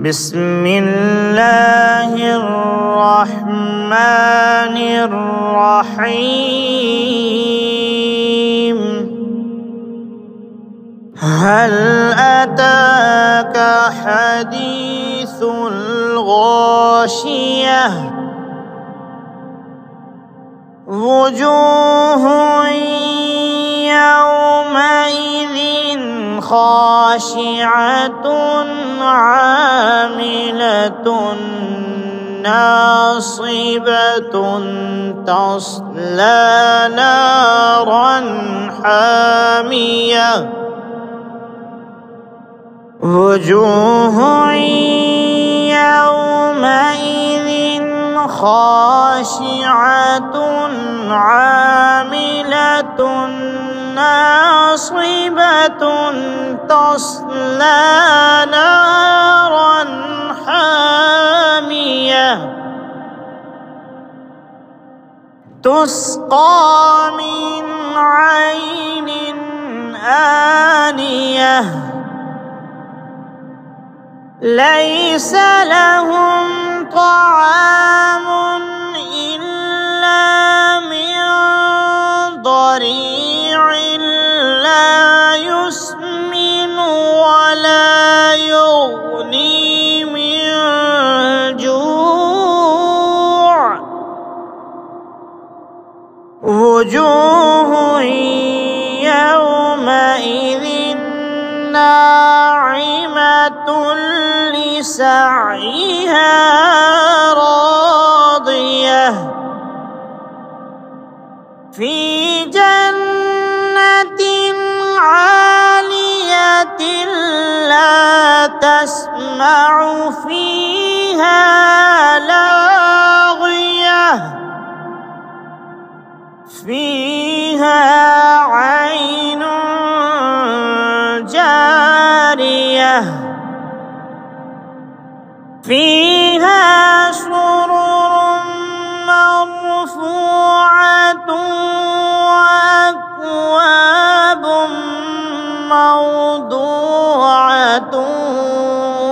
بسم الله الرحمن الرحيم. هل أتاك حديث الغاشية؟ وجوه يومئذ خاشعة عاملة ناصبة تصلى نارا حامية. وجوه يومئذ خاشعة عاملة ناصبة تصلى نارا حامية تسقى من عين آنية ليس لهم طعام إلا من ضريع لا يسمن ولا يغني من جوع. وجوه يومئذ ناعمة لسعيها راضية في جنة عالية لا تسمع فيها لاغية فيها عين جارية فيها سرر مرفوعة وأكواب موضوعة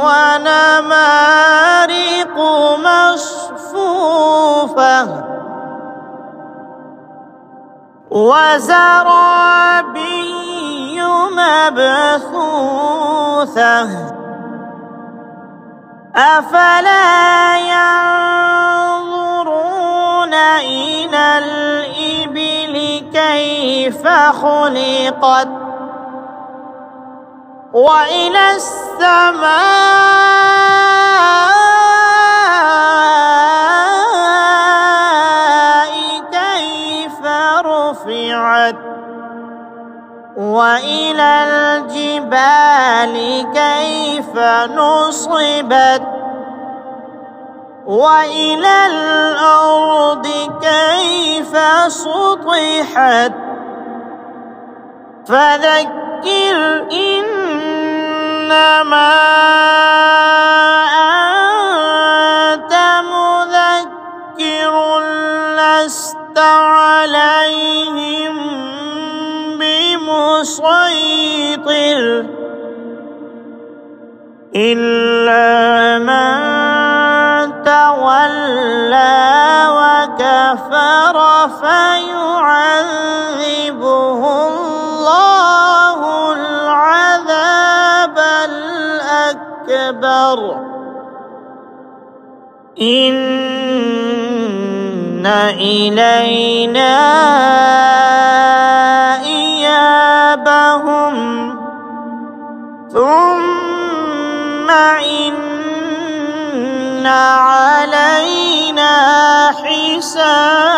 ونمارق مصفوفة وزرابي مبثوثة. أفلا ينظرون إلى الإبل كيف خلقت وإلى السماء كيف رفعت وإلى الجبال كيف نصبت وإلى الأرض كيف سطحت. فذكر إنما أنت مذكر لست عليهم بمسيطر إلا من تولى وكفر فيعذبه الله العذاب الأكبر. إن إلينا إيابهم ثم إن علينا حسابهم.